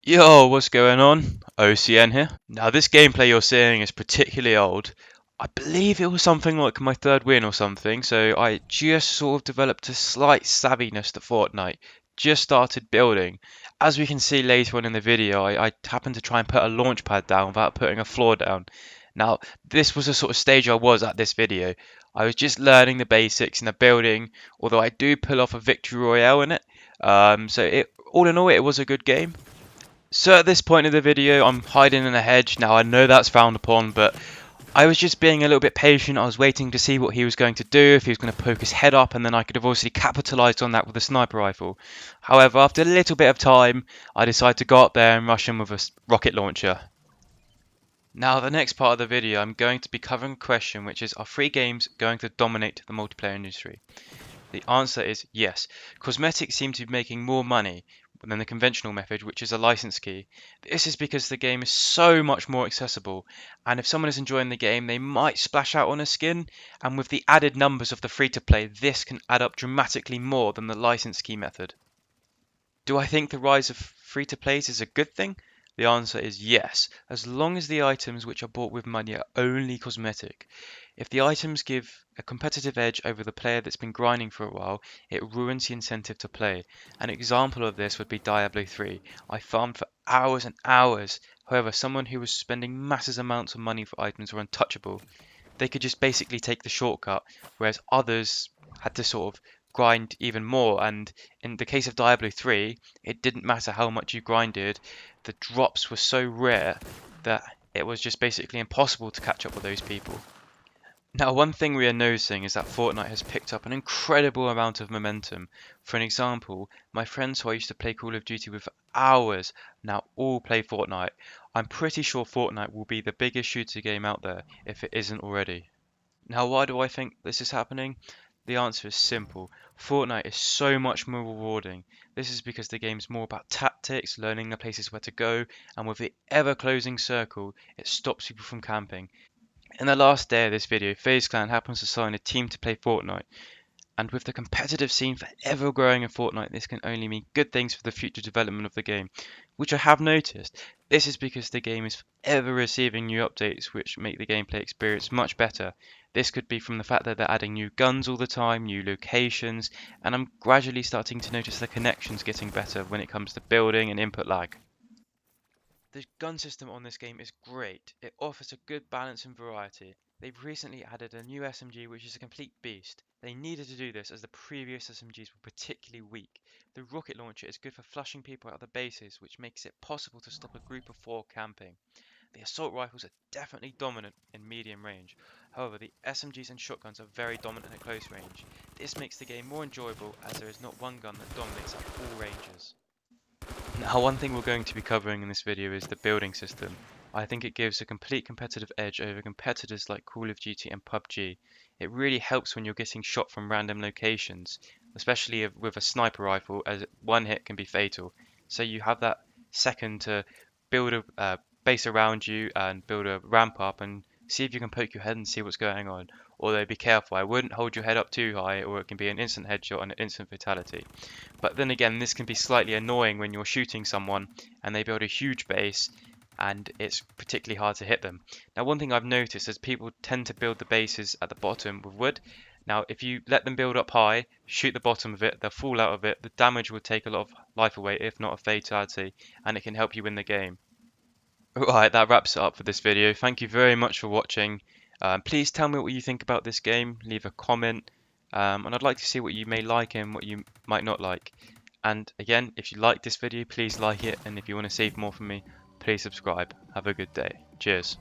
Yo, what's going on? OCN here. Now, this gameplay you're seeing is particularly old. I believe it was something like my third win or something, so I just sort of developed a slight savviness to Fortnite. Just started building. As we can see later on in the video, I happened to try and put a launch pad down without putting a floor down. Now, this was the sort of stage I was at this video. I was just learning the basics in the building, although I do pull off a victory royale in it. All in all, it was a good game. So at this point in the video, I'm hiding in a hedge. Now I know that's frowned upon, but I was just being a little bit patient. I was waiting to see what he was going to do, if he was going to poke his head up, and then I could have obviously capitalized on that with a sniper rifle. However, after a little bit of time, I decided to go up there and rush him with a rocket launcher. Now, the next part of the video, I'm going to be covering a question, which is, are free games going to dominate the multiplayer industry? The answer is yes. Cosmetics seem to be making more money than the conventional method, which is a license key. This is because the game is so much more accessible, and if someone is enjoying the game, they might splash out on a skin, and with the added numbers of the free-to-play, this can add up dramatically more than the license key method. Do I think the rise of free-to-plays is a good thing? The answer is yes, as long as the items which are bought with money are only cosmetic. If the items give a competitive edge over the player that's been grinding for a while, it ruins the incentive to play. An example of this would be Diablo 3. I farmed for hours and hours. However, someone who was spending massive amounts of money for items were untouchable. They could just basically take the shortcut, whereas others had to sort of grind even more. And in the case of Diablo 3, it didn't matter how much you grinded, the drops were so rare that it was just basically impossible to catch up with those people. Now, one thing we are noticing is that Fortnite has picked up an incredible amount of momentum. For an example, my friends who I used to play Call of Duty with for hours now all play Fortnite. I'm pretty sure Fortnite will be the biggest shooter game out there if it isn't already. Now, why do I think this is happening? The answer is simple. Fortnite is so much more rewarding. This is because the game is more about tactics, learning the places where to go, and with the ever-closing circle, it stops people from camping. In the last day of this video, FaZe Clan happens to sign a team to play Fortnite, and with the competitive scene forever growing in Fortnite, this can only mean good things for the future development of the game, which I have noticed. This is because the game is forever receiving new updates which make the gameplay experience much better. This could be from the fact that they're adding new guns all the time, new locations, and I'm gradually starting to notice the connections getting better when it comes to building and input lag. The gun system on this game is great. It offers a good balance and variety. They've recently added a new SMG which is a complete beast. They needed to do this as the previous SMGs were particularly weak. The rocket launcher is good for flushing people out of the bases, which makes it possible to stop a group of 4 camping. The assault rifles are definitely dominant in medium range. However, the SMGs and shotguns are very dominant at close range. This makes the game more enjoyable as there is not one gun that dominates at all ranges. Now, one thing we're going to be covering in this video is the building system. I think it gives a complete competitive edge over competitors like Call of Duty and PUBG. It really helps when you're getting shot from random locations, especially with a sniper rifle, as one hit can be fatal. So you have that second to build a base around you and build a ramp up and see if you can poke your head and see what's going on. Although be careful, I wouldn't hold your head up too high or it can be an instant headshot and an instant fatality. But then again, this can be slightly annoying when you're shooting someone and they build a huge base and it's particularly hard to hit them. Now, one thing I've noticed is people tend to build the bases at the bottom with wood. Now, if you let them build up high, shoot the bottom of it, they'll fall out of it, the damage will take a lot of life away, if not a fatality, and it can help you win the game. Right, that wraps it up for this video. Thank you very much for watching. Please tell me what you think about this game, leave a comment, and I'd like to see what you may like and what you might not like. And again, if you like this video, please like it, and if you want to see more from me, please subscribe. Have a good day. Cheers.